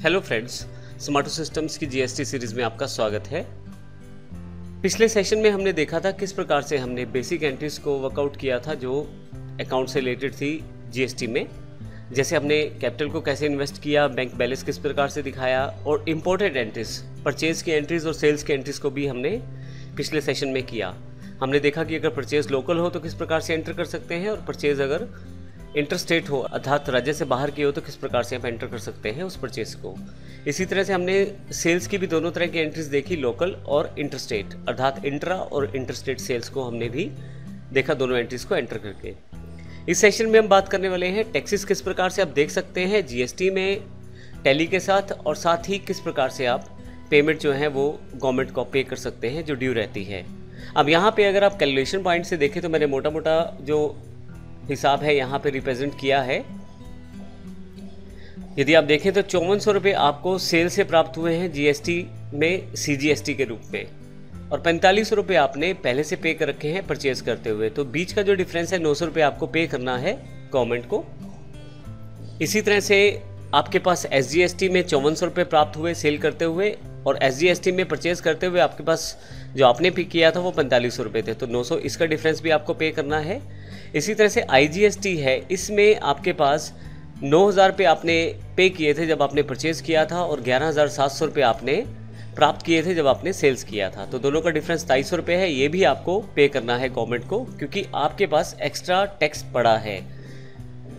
Hello friends, स्मार्टो systems की GST series में आपका स्वागत है। पिछले सेशन में हमने देखा था किस प्रकार से हमने बेसिक एंट्रीज को वर्कआउट किया था जो अकाउंट से रिलेटेड थी जीएसटी में। जैसे हमने कैपिटल को कैसे इन्वेस्ट किया, बैंक बैलेंस किस प्रकार से दिखाया और इम्पोर्टेड एंट्रीज, परचेज की एंट्रीज और सेल्स की एंट्रीज को भी हमने पिछले सेशन में किया। हमने देखा कि अगर परचेज लोकल हो तो किस प्रकार से एंटर कर सकते हैं और परचेज अगर इंटरस्टेट हो अर्थात राज्य से बाहर की हो तो किस प्रकार से आप एंटर कर सकते हैं उस परचेज को। इसी तरह से हमने सेल्स की भी दोनों तरह की एंट्रीज देखी, लोकल और इंटरस्टेट अर्थात इंट्रा और इंटरस्टेट सेल्स को हमने भी देखा, दोनों एंट्रीज को एंटर करके। इस सेशन में हम बात करने वाले हैं टैक्सेस किस प्रकार से आप देख सकते हैं जीएसटी में टैली के साथ, और साथ ही किस प्रकार से आप पेमेंट जो है वो गवर्नमेंट को पे कर सकते हैं जो ड्यू रहती है। अब यहाँ पे अगर आप कैलकुलेशन पॉइंट से देखें तो मैंने मोटा मोटा जो हिसाब है यहाँ पे रिप्रेजेंट किया है। यदि आप देखें तो 5400 रुपये आपको सेल से प्राप्त हुए हैं जीएसटी में सीजीएसटी के रूप में, और 4500 रुपये आपने पहले से पे कर रखे हैं परचेज करते हुए। तो बीच का जो डिफरेंस है 900 रुपये आपको पे करना है गवर्नमेंट को। इसी तरह से आपके पास एसजीएसटी में 5400 रुपये प्राप्त हुए सेल करते हुए, और एसजीएसटी में परचेज करते हुए आपके पास जो आपने पे किया था वो 4500 रुपये थे, तो 900 इसका डिफरेंस भी आपको पे करना है। इसी तरह से आईजीएसटी है, इसमें आपके पास 9000 रुपये आपने पे किए थे जब आपने परचेज किया था, और 11700 रुपये आपने प्राप्त किए थे जब आपने सेल्स किया था। तो दोनों का डिफरेंस 2300 रुपये है, ये भी आपको पे करना है गवर्नमेंट को क्योंकि आपके पास एक्स्ट्रा टैक्स पड़ा है।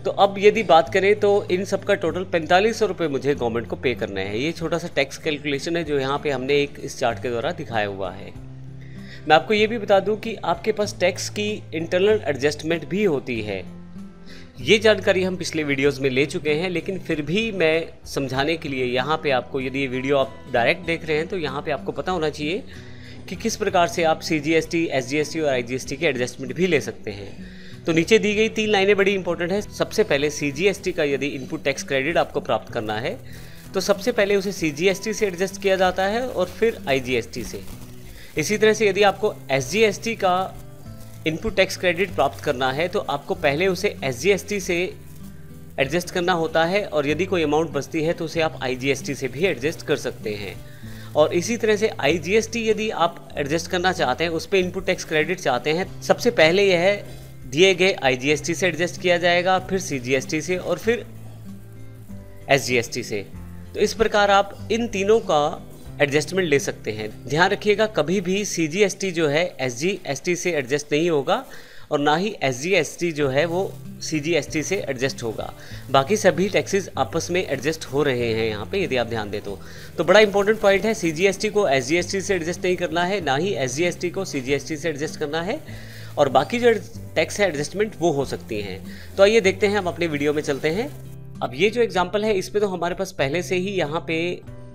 तो अब यदि बात करें तो इन सब का टोटल 4500 रुपये मुझे गवर्नमेंट को पे करना है। ये छोटा सा टैक्स कैलकुलेशन है जो यहाँ पे हमने एक इस चार्ट के द्वारा दिखाया हुआ है। मैं आपको ये भी बता दूं कि आपके पास टैक्स की इंटरनल एडजस्टमेंट भी होती है। ये जानकारी हम पिछले वीडियोस में ले चुके हैं, लेकिन फिर भी मैं समझाने के लिए यहाँ पे आपको, यदि ये वीडियो आप डायरेक्ट देख रहे हैं तो यहाँ पे आपको पता होना चाहिए कि किस प्रकार से आप सीजीएसटी, एसजीएसटी और आईजीएसटी के एडजस्टमेंट भी ले सकते हैं। तो नीचे दी गई 3 लाइनें बड़ी इंपॉर्टेंट है। सबसे पहले सीजीएसटी का यदि इनपुट टैक्स क्रेडिट आपको प्राप्त करना है तो सबसे पहले उसे सीजीएसटी से एडजस्ट किया जाता है और फिर आईजीएसटी से। इसी तरह से यदि आपको एसजीएसटी का इनपुट टैक्स क्रेडिट प्राप्त करना है तो आपको पहले उसे एसजीएसटी से एडजस्ट करना होता है, और यदि कोई अमाउंट बचती है तो उसे आप आईजीएसटी से भी एडजस्ट कर सकते हैं। और इसी तरह से आईजीएसटी यदि आप एडजस्ट करना चाहते हैं, उस पर इनपुट टैक्स क्रेडिट चाहते हैं, सबसे पहले यह दिए गए आईजीएसटी से एडजस्ट किया जाएगा, फिर सीजीएसटी से और फिर एसजीएसटी से। तो इस प्रकार आप इन तीनों का एडजस्टमेंट ले सकते हैं। ध्यान रखिएगा कभी भी सीजीएसटी जो है एसजीएसटी से एडजस्ट नहीं होगा, और ना ही एसजीएसटी जो है वो सीजीएसटी से एडजस्ट होगा। बाकी सभी टैक्सेस आपस में एडजस्ट हो रहे हैं यहाँ पे, यदि आप ध्यान दें तो बड़ा इंपॉर्टेंट पॉइंट है। सीजीएसटी को एसजीएसटी से एडजस्ट नहीं करना है, ना ही एसजीएसटी को सीजीएसटी से एडजस्ट करना है, और बाकी जो टैक्स है एडजस्टमेंट वो हो सकती हैं। तो आइए देखते हैं, हम अपने वीडियो में चलते हैं। अब ये जो एग्जाम्पल है इसमें तो हमारे पास पहले से ही यहाँ पे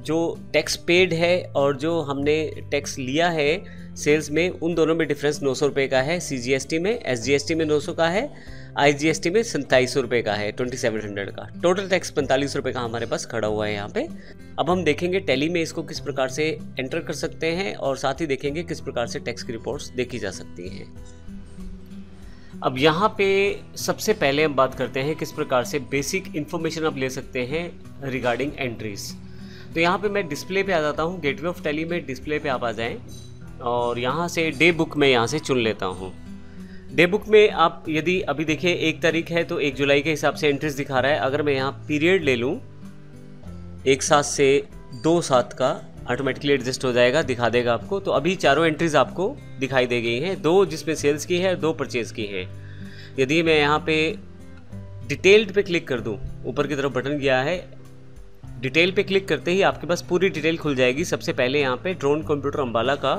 जो टैक्स पेड है और जो हमने टैक्स लिया है सेल्स में, उन दोनों में डिफरेंस 900 रुपये का है। सीजीएसटी में, एसजीएसटी में 900 का है, आईजीएसटी में 2700 रुपये का है, 2700 का। टोटल टैक्स 4500 रुपये का हमारे पास खड़ा हुआ है यहाँ पे। अब हम देखेंगे टैली में इसको किस प्रकार से एंटर कर सकते हैं, और साथ ही देखेंगे किस प्रकार से टैक्स की रिपोर्ट्स देखी जा सकती हैं। अब यहाँ पे सबसे पहले हम बात करते हैं किस प्रकार से बेसिक इन्फॉर्मेशन आप ले सकते हैं रिगार्डिंग एंट्रीज। तो यहाँ पे मैं डिस्प्ले पे आ जाता हूँ, गेटवे ऑफ टैली में डिस्प्ले पे आप आ जाएं, और यहाँ से डे बुक में यहाँ से चुन लेता हूँ। डे बुक में आप यदि अभी देखिए 1 तारीख है तो 1 जुलाई के हिसाब से एंट्रीज दिखा रहा है। अगर मैं यहाँ पीरियड ले लूँ 1/7 से 2/7 का, ऑटोमेटिकली एडजस्ट हो जाएगा, दिखा देगा आपको। तो अभी चारों एंट्रीज आपको दिखाई दे गई हैं, 2 जिसमें सेल्स की है, 2 परचेज की है। यदि मैं यहाँ पे डिटेल्ड पे क्लिक कर दूँ, ऊपर की तरफ बटन गया है, डिटेल पे क्लिक करते ही आपके पास पूरी डिटेल खुल जाएगी। सबसे पहले यहाँ पे ड्रोन कंप्यूटर अम्बाला का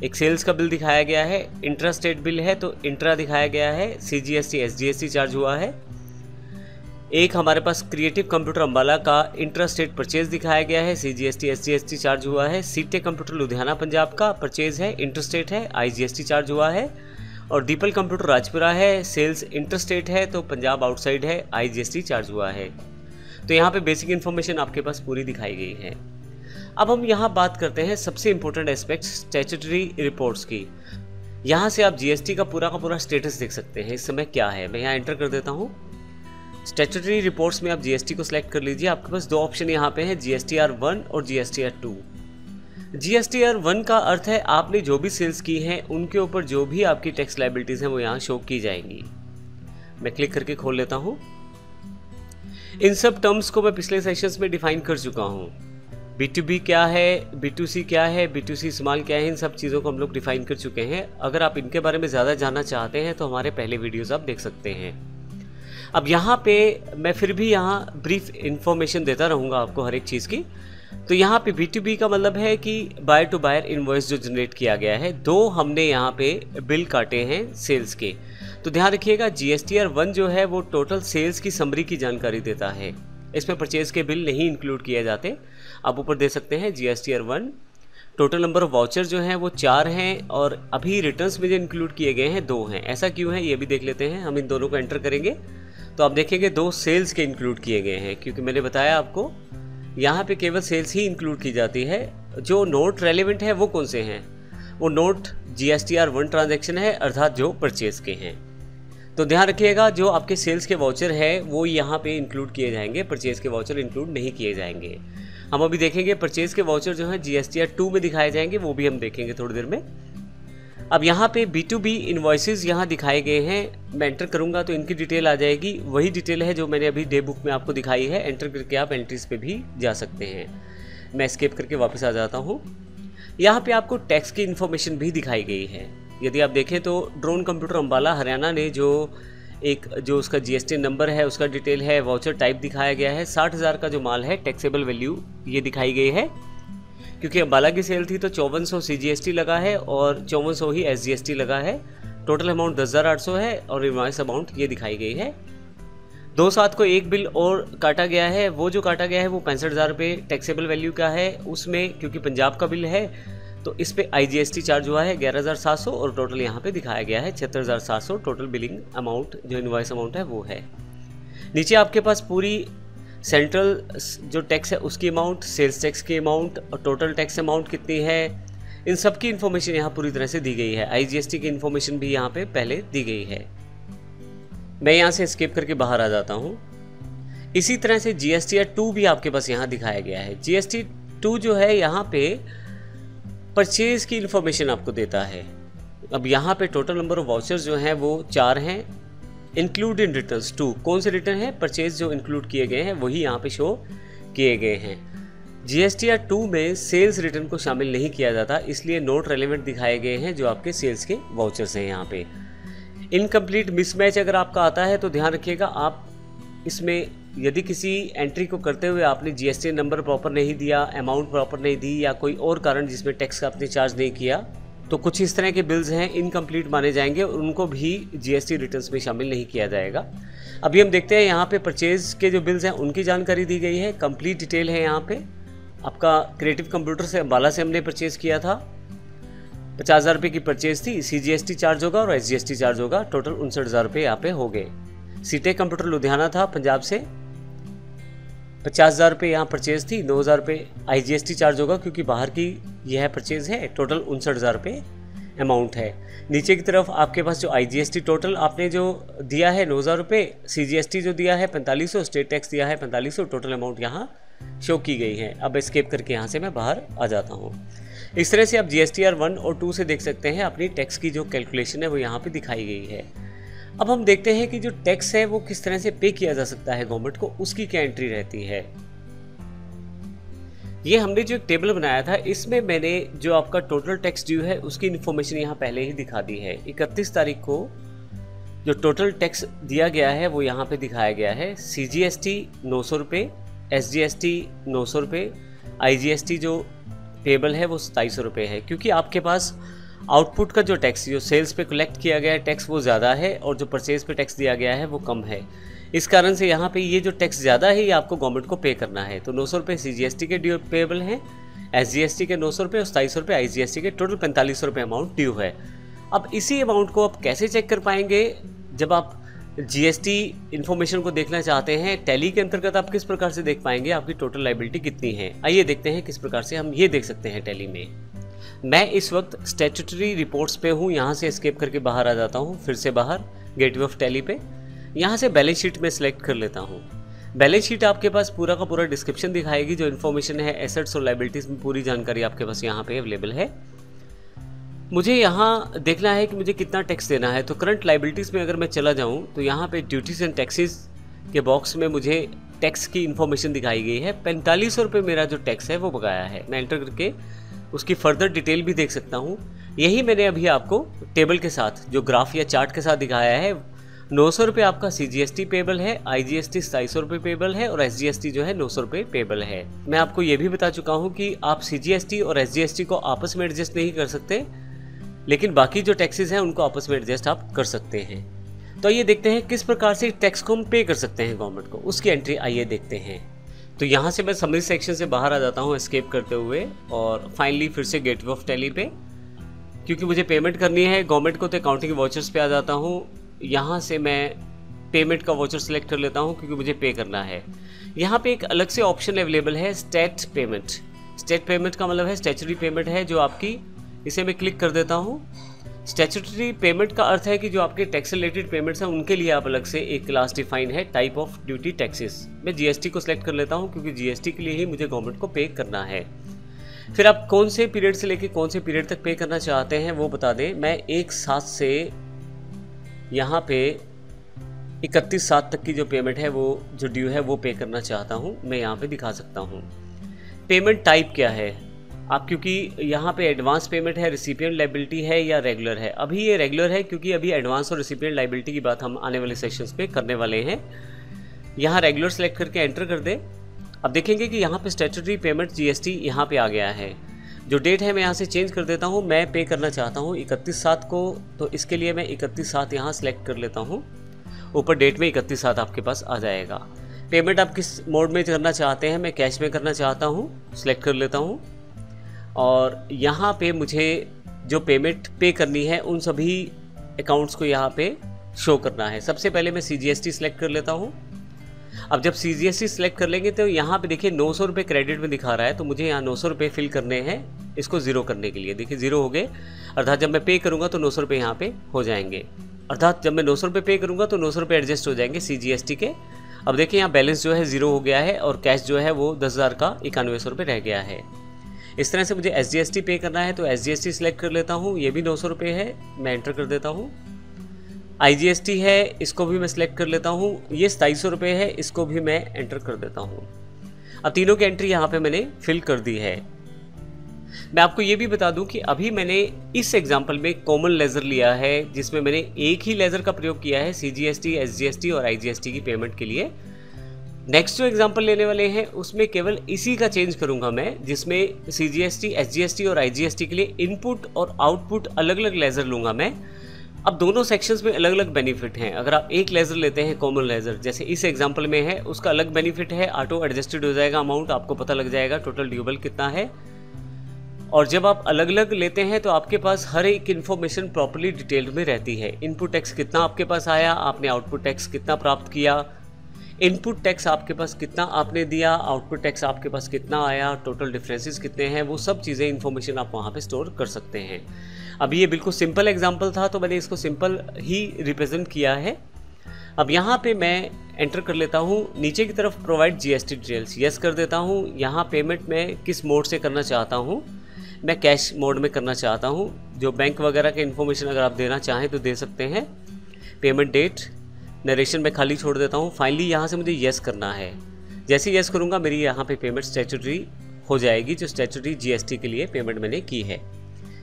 एक सेल्स का बिल दिखाया गया है, इंट्रा स्टेट बिल है तो इंट्रा दिखाया गया है, सीजीएसटी एसजीएसटी चार्ज हुआ है। एक हमारे पास क्रिएटिव कंप्यूटर अम्बाला का इंट्रा स्टेट परचेज दिखाया गया है, सीजीएसटी एसजीएसटी चार्ज हुआ है। सीटे कंप्यूटर लुधियाना पंजाब का परचेज है, इंटरस्टेट है, आईजीएसटी चार्ज हुआ है। और डीपल कंप्यूटर राजपुरा है, सेल्स इंटरस्टेट है तो पंजाब आउटसाइड है, आईजीएसटी चार्ज हुआ है। तो यहाँ पे बेसिक इन्फॉर्मेशन आपके पास पूरी दिखाई गई है। अब हम यहाँ बात करते हैं सबसे इंपॉर्टेंट एस्पेक्ट स्टैट्यूटरी रिपोर्ट्स की। यहाँ से आप जीएसटी का पूरा स्टेटस देख सकते हैं इस समय क्या है। मैं यहाँ एंटर कर देता हूँ। स्टैट्यूटरी रिपोर्ट्स में आप जीएसटी को सिलेक्ट कर लीजिए। आपके पास दो ऑप्शन यहाँ पे हैं, जीएसटीआर 1 और जीएसटीआर 2। जीएसटीआर 1 का अर्थ है आपने जो भी सेल्स की हैं उनके ऊपर जो भी आपकी टैक्स लायबिलिटीज़ हैं वो यहाँ शो की जाएंगी। मैं क्लिक करके खोल लेता हूँ। इन सब टर्म्स को मैं पिछले सेशंस में डिफाइन कर चुका हूँ। B2B क्या है, B2C क्या है, B2C स्मॉल क्या है, इन सब चीज़ों को हम लोग डिफाइन कर चुके हैं। अगर आप इनके बारे में ज़्यादा जानना चाहते हैं तो हमारे पहले वीडियोज़ आप देख सकते हैं। अब यहाँ पे मैं फिर भी यहाँ ब्रीफ इन्फॉर्मेशन देता रहूँगा आपको हर एक चीज़ की। तो यहाँ पे B2B का मतलब है कि बायर टू बायर इनवॉइस जो जनरेट किया गया है, दो हमने यहाँ पे बिल काटे हैं सेल्स के। तो ध्यान रखिएगा, जीएसटीआर 1 जो है वो टोटल सेल्स की समरी की जानकारी देता है। इसमें परचेज के बिल नहीं इंक्लूड किए जाते। आप ऊपर दे सकते हैं GSTR 1। Total number of voucher जो हैं वो 4 हैं और अभी रिटर्न्स में जो इंक्लूड किए गए हैं 2 हैं। ऐसा क्यों है ये भी देख लेते हैं। हम इन दोनों को एंटर करेंगे तो आप देखेंगे 2 सेल्स के इंक्लूड किए गए हैं, क्योंकि मैंने बताया आपको यहाँ पे केवल सेल्स ही इंक्लूड की जाती है। जो नोट रेलिवेंट है वो कौन से हैं, वो नोट जीएसटीआर 1 ट्रांजैक्शन है, अर्थात जो परचेज के हैं। तो ध्यान रखिएगा, जो आपके सेल्स के वाउचर है वो यहाँ पे इंक्लूड किए जाएंगे, परचेज के वाउचर इंक्लूड नहीं किए जाएंगे। हम अभी देखेंगे परचेज के वाउचर जो है जीएसटीआर 2 में दिखाए जाएंगे, वो भी हम देखेंगे थोड़ी देर में। अब यहाँ पे B2B इन्वॉइसेस यहाँ दिखाए गए हैं। मैं एंटर करूँगा तो इनकी डिटेल आ जाएगी। वही डिटेल है जो मैंने अभी डे बुक में आपको दिखाई है। एंटर करके आप एंट्रीज पे भी जा सकते हैं। मैं एस्केप करके वापस आ जाता हूँ। यहाँ पे आपको टैक्स की इन्फॉर्मेशन भी दिखाई गई है। यदि आप देखें तो ड्रोन कंप्यूटर अम्बाला हरियाणा ने जो उसका जीएसटी नंबर है उसका डिटेल है, वाउचर टाइप दिखाया गया है। 60,000 का जो माल है टैक्सेबल वैल्यू ये दिखाई गई है, क्योंकि अम्बाला की सेल थी तो 5400 सीजीएसटी लगा है और 5400 ही एसजीएसटी लगा है। टोटल अमाउंट 10,800 है और इनवॉइस अमाउंट ये दिखाई गई है। 2/7 को एक बिल और काटा गया है। वो जो काटा गया है वो 65,000 रुपये टैक्सेबल वैल्यू का है। उसमें क्योंकि पंजाब का बिल है तो इस पे आईजीएसटी चार्ज हुआ है 11,700 और टोटल यहाँ पे दिखाया गया है 76,700। टोटल बिलिंग अमाउंट जो इनवॉइस अमाउंट है वो है। नीचे आपके पास पूरी सेंट्रल जो टैक्स है उसकी अमाउंट, सेल्स टैक्स की अमाउंट और टोटल टैक्स अमाउंट कितनी है, इन सब की इन्फॉर्मेशन यहाँ पूरी तरह से दी गई है। आईजीएसटी की इन्फॉर्मेशन भी यहाँ पे पहले दी गई है। मैं यहाँ से स्किप करके बाहर आ जाता हूँ। इसी तरह से जीएसटीआर 2 भी आपके पास यहाँ दिखाया गया है। जीएसटी 2 जो है यहाँ पे परचेज की इन्फॉर्मेशन आपको देता है। अब यहाँ पे टोटल नंबर ऑफ वाउचर्स जो हैं वो 4 हैं। इंक्लूड इन रिटर्न्स 2, कौन से रिटर्न है, परचेज जो इंक्लूड किए गए हैं वही यहाँ पे शो किए गए हैं। जीएसटीआर 2 में सेल्स रिटर्न को शामिल नहीं किया जाता, इसलिए नोट रेलेवेंट दिखाए गए हैं जो आपके सेल्स के वाउचर्स हैं। यहाँ पे इनकम्प्लीट मिसमैच अगर आपका आता है तो ध्यान रखिएगा, आप इसमें यदि किसी एंट्री को करते हुए आपने जीएसटी नंबर प्रॉपर नहीं दिया, अमाउंट प्रॉपर नहीं दी या कोई और कारण जिसमें टैक्स का आपने चार्ज नहीं किया, तो कुछ इस तरह के बिल्स हैं इनकम्प्लीट माने जाएंगे और उनको भी जीएसटी रिटर्न्स में शामिल नहीं किया जाएगा। अभी हम देखते हैं यहाँ पे परचेज के जो बिल्स हैं उनकी जानकारी दी गई है। कंप्लीट डिटेल है यहाँ पे। आपका क्रिएटिव कंप्यूटर से अम्बाला से हमने परचेज किया था, 50,000 रुपये की परचेज थी। सीजीएसटी चार्ज होगा और एसजीएसटी चार्ज होगा। टोटल 59,000 रुपये यहाँ पे हो गए। सीटेक कंप्यूटर लुधियाना था पंजाब से, 50,000 रुपये यहाँ परचेज थी। 9,000 रुपये आईजीएसटी चार्ज होगा क्योंकि बाहर की यह परचेज है। टोटल 59,000 रुपये अमाउंट है। नीचे की तरफ आपके पास जो आईजीएसटी टोटल आपने जो दिया है 9,000 रुपये, सीजीएसटी जो दिया है 4500, स्टेट टैक्स दिया है 4500, टोटल अमाउंट यहाँ शो की गई है। अब एस्केप करके यहाँ से मैं बाहर आ जाता हूँ। इस तरह से आप जीएसटीआर 1 और 2 से देख सकते हैं अपनी टैक्स की जो कैलकुलेशन है वो यहाँ पे दिखाई गई है। अब हम देखते हैं कि जो टैक्स है वो किस तरह से पे किया जा सकता है गवर्नमेंट को, उसकी क्या एंट्री रहती है। ये हमने जो एक टेबल बनाया था इसमें मैंने जो आपका टोटल टैक्स ड्यू है उसकी इन्फॉर्मेशन यहाँ पहले ही दिखा दी है। 31 तारीख को जो टोटल टैक्स दिया गया है वो यहाँ पे दिखाया गया है। सीजीएसटी 900 रुपये, एसजीएसटी 900 रुपये, आईजीएसटी जो पेबल है वो 2700 रुपये है। क्योंकि आपके पास आउटपुट का जो टैक्स जो सेल्स पे कलेक्ट किया गया है टैक्स वो ज़्यादा है और जो परचेज पे टैक्स दिया गया है वो कम है। इस कारण से यहाँ पे ये जो टैक्स ज़्यादा है ये आपको गवर्नमेंट को पे करना है। तो 900 रुपये सीजीएसटी के ड्यू पेबल हैं, एसजीएसटी के 900 रुपये और 2700 रुपये आईजीएसटी के, टोटल 4500 रुपये अमाउंट ड्यू है। अब इसी अमाउंट को आप कैसे चेक कर पाएंगे, जब आप जीएसटी इन्फॉर्मेशन को देखना चाहते हैं टैली के अंतर्गत आप किस प्रकार से देख पाएंगे आपकी टोटल लायबिलिटी कितनी है। आइए देखते हैं किस प्रकार से हम ये देख सकते हैं टैली में। मैं इस वक्त स्टैट्यूटरी रिपोर्ट्स पे हूँ, यहाँ से एस्केप करके बाहर आ जाता हूँ, फिर से बाहर गेटवे ऑफ टैली पे। यहाँ से बैलेंस शीट में सिलेक्ट कर लेता हूँ। बैलेंस शीट आपके पास पूरा का पूरा डिस्क्रिप्शन दिखाएगी, जो इन्फॉर्मेशन है एसेट्स और लायबिलिटीज़ में पूरी जानकारी आपके पास यहाँ पे अवेलेबल है। मुझे यहाँ देखना है कि मुझे कितना टैक्स देना है। तो करंट लायबिलिटीज़ में अगर मैं चला जाऊँ तो यहाँ पे ड्यूटीज़ एंड टैक्सेस के बॉक्स में मुझे टैक्स की इन्फॉर्मेशन दिखाई गई है। 4500 रुपये मेरा जो टैक्स है वो बकाया है। मैं एंटर करके उसकी फर्दर डिटेल भी देख सकता हूँ। यही मैंने अभी आपको टेबल के साथ जो ग्राफ या चार्ट के साथ दिखाया है। 900 रुपये आपका CGST पेबल है, IGST 2700 रुपये पेबल है और SGST जो है 900 रुपये पेबल है। मैं आपको ये भी बता चुका हूँ कि आप CGST और SGST को आपस में एडजस्ट नहीं कर सकते, लेकिन बाकी जो टैक्सेस हैं उनको आपस में एडजस्ट आप कर सकते हैं। तो आइए देखते हैं किस प्रकार से टैक्स को हम पे कर सकते हैं गवर्नमेंट को, उसकी एंट्री आइए देखते हैं। तो यहाँ से मैं समरी सेक्शन से बाहर आ जाता हूँ एस्केप करते हुए, और फाइनली फिर से गेटवे ऑफ टैली पे, क्योंकि मुझे पेमेंट करनी है गवर्नमेंट को, तो अकाउंटिंग वाउचर्स पे आ जाता हूँ। यहाँ से मैं पेमेंट का वाउचर सेलेक्ट कर लेता हूँ क्योंकि मुझे पे करना है। यहाँ पे एक अलग से ऑप्शन अवेलेबल है स्टेट पेमेंट। स्टेट पेमेंट का मतलब है स्टैट्यूटरी पेमेंट है जो आपकी, इसे मैं क्लिक कर देता हूँ। स्टैट्यूटरी पेमेंट का अर्थ है कि जो आपके टैक्स रिलेटेड पेमेंट्स हैं उनके लिए आप अलग से एक क्लास डिफाइन है, टाइप ऑफ ड्यूटी टैक्सेस। मैं GST को सिलेक्ट कर लेता हूँ क्योंकि GST के लिए ही मुझे गवर्नमेंट को पे करना है। फिर आप कौन से पीरियड से लेके कौन से पीरियड तक पे करना चाहते हैं वो बता दें। मैं 1/7 से यहाँ पे 31/7 तक की जो पेमेंट है वो जो ड्यू है वो पे करना चाहता हूँ। मैं यहाँ पे दिखा सकता हूँ। पेमेंट टाइप क्या है आप, क्योंकि यहाँ पे एडवांस पेमेंट है, रिसिपिएंट लायबिलिटी है या रेगुलर है। अभी ये रेगुलर है क्योंकि अभी एडवांस और रिसिपिएंट लायबिलिटी की बात हम आने वाले सेशंस पे करने वाले हैं। यहाँ रेगुलर सेलेक्ट करके एंटर कर दे। अब देखेंगे कि यहाँ पे स्टैट्यूटरी पेमेंट GST यहाँ पे आ गया है। जो डेट है मैं यहाँ से चेंज कर देता हूँ। मैं पे करना चाहता हूँ 31/7 को, तो इसके लिए मैं 31/7 यहाँ सेलेक्ट कर लेता हूँ। ऊपर डेट में 31/7 आपके पास आ जाएगा। पेमेंट आप किस मोड में करना चाहते हैं, मैं कैश में करना चाहता हूँ, सेलेक्ट कर लेता हूँ। और यहाँ पे मुझे जो पेमेंट पे करनी है उन सभी अकाउंट्स को यहाँ पे शो करना है। सबसे पहले मैं CGST सेलेक्ट कर लेता हूँ। अब जब CGST सेलेक्ट कर लेंगे तो यहाँ पे देखिए 900 रुपये क्रेडिट में दिखा रहा है, तो मुझे यहाँ 900 रुपये फिल करने हैं इसको ज़ीरो करने के लिए। देखिए ज़ीरो हो गए, अर्थात जब मैं पे करूँगा तो 900 रुपये यहाँ पे हो जाएंगे। अर्थात जब मैं 900 रुपये पे करूँगा तो 900 रुपये एडजस्ट हो जाएंगे CGST के। अब देखिए यहाँ बैलेंस जो है ज़ीरो हो गया है और कैश जो है वो 10,000 का 9100 रुपये रह गया है। इस तरह से मुझे SGST पे करना है, तो SGST सेलेक्ट कर लेता हूँ। ये भी 900 रुपये है, मैं एंटर कर देता हूँ। IGST है, इसको भी मैं सिलेक्ट कर लेता हूँ। ये 2700 रुपये है, इसको भी मैं एंटर कर देता हूँ। अब तीनों की एंट्री यहाँ पे मैंने फिल कर दी है। मैं आपको ये भी बता दूं कि अभी मैंने इस एग्जांपल में कॉमन लेजर लिया है, जिसमें मैंने एक ही लेजर का प्रयोग किया है CGST, SGST और IGST की पेमेंट के लिए। नेक्स्ट जो एग्जांपल लेने वाले हैं उसमें केवल इसी का चेंज करूंगा मैं, जिसमें CGST, SGST और IGST के लिए इनपुट और आउटपुट अलग अलग लेजर लूंगा मैं। अब दोनों सेक्शंस में अलग अलग बेनिफिट हैं। अगर आप एक लेज़र लेते हैं कॉमन लेज़र, जैसे इस एग्जांपल में है, उसका अलग बेनिफिट है, ऑटो एडजस्टेड हो जाएगा अमाउंट, आपको पता लग जाएगा टोटल ड्यूबल कितना है। और जब आप अलग अलग लेते हैं तो आपके पास हर एक इन्फॉर्मेशन प्रॉपर्ली डिटेल्ड में रहती है। इनपुट टैक्स कितना आपके पास आया, आपने आउटपुट टैक्स कितना प्राप्त किया, इनपुट टैक्स आपके पास कितना आपने दिया, आउटपुट टैक्स आपके पास कितना आया, टोटल डिफरेंसेस कितने हैं, वो सब चीज़ें इन्फॉर्मेशन आप वहाँ पे स्टोर कर सकते हैं। अभी ये बिल्कुल सिंपल एग्जांपल था तो मैंने इसको सिंपल ही रिप्रेजेंट किया है। अब यहाँ पे मैं एंटर कर लेता हूँ, नीचे की तरफ प्रोवाइड GST डिटेल्स यस कर देता हूँ। यहाँ पेमेंट मैं किस मोड से करना चाहता हूँ, मैं कैश मोड में करना चाहता हूँ। जो बैंक वगैरह के इन्फॉर्मेशन अगर आप देना चाहें तो दे सकते हैं। पेमेंट डेट, नरेशन में खाली छोड़ देता हूँ। फाइनली यहाँ से मुझे यस करना है। जैसे यस करूँगा मेरी यहाँ पे पेमेंट स्टैट्यूटरी हो जाएगी, जो स्टैट्यूटरी GST के लिए पेमेंट मैंने की है।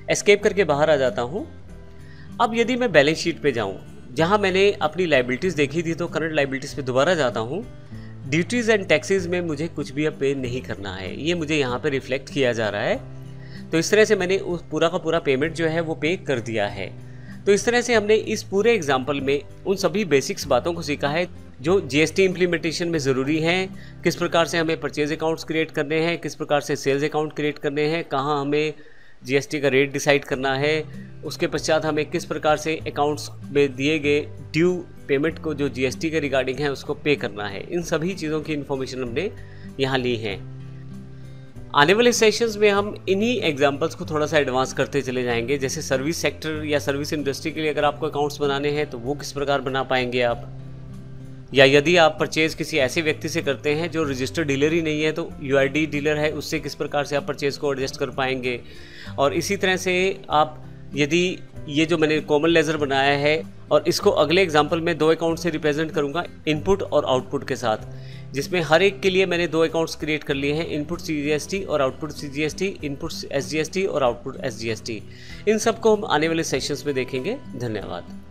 एस्केप करके बाहर आ जाता हूँ। अब यदि मैं बैलेंस शीट पे जाऊँ, जहाँ मैंने अपनी लाइबिलिटीज़ देखी थी, तो करंट लाइबिलिटीज़ पे दोबारा जाता हूँ। ड्यूटीज़ एंड टैक्सेस में मुझे कुछ भी अब पे नहीं करना है, ये मुझे यहाँ पे रिफ्लेक्ट किया जा रहा है। तो इस तरह से मैंने उस पूरा का पूरा पेमेंट जो है वो पे कर दिया है। तो इस तरह से हमने इस पूरे एग्जाम्पल में उन सभी बेसिक्स बातों को सीखा है जो GST इम्प्लीमेंटेशन में ज़रूरी हैं। किस प्रकार से हमें परचेज अकाउंट्स क्रिएट करने हैं, किस प्रकार से सेल्स अकाउंट क्रिएट करने हैं, कहाँ हमें GST का रेट डिसाइड करना है, उसके पश्चात हमें किस प्रकार से अकाउंट्स में दिए गए ड्यू पेमेंट को जो GST के रिगार्डिंग है उसको पे करना है। इन सभी चीज़ों की इन्फॉर्मेशन हमने यहाँ ली है। आने वाले सेशंस में हम इन्हीं एग्जांपल्स को थोड़ा सा एडवांस करते चले जाएंगे। जैसे सर्विस सेक्टर या सर्विस इंडस्ट्री के लिए अगर आपको अकाउंट्स बनाने हैं तो वो किस प्रकार बना पाएंगे आप, या यदि आप परचेज़ किसी ऐसे व्यक्ति से करते हैं जो रजिस्टर्ड डीलर ही नहीं है तो यूआईडी डीलर है, उससे किस प्रकार से आप परचेज़ को एडजस्ट कर पाएंगे। और इसी तरह से आप यदि ये जो मैंने कॉमन लेजर बनाया है और इसको अगले एग्जांपल में 2 अकाउंट से रिप्रेजेंट करूंगा, इनपुट और आउटपुट के साथ, जिसमें हर एक के लिए मैंने 2 अकाउंट्स क्रिएट कर लिए हैं, इनपुट CGST और आउटपुट CGST, इनपुट SGST और आउटपुट SGST। इन सब को हम आने वाले सेशंस में देखेंगे। धन्यवाद।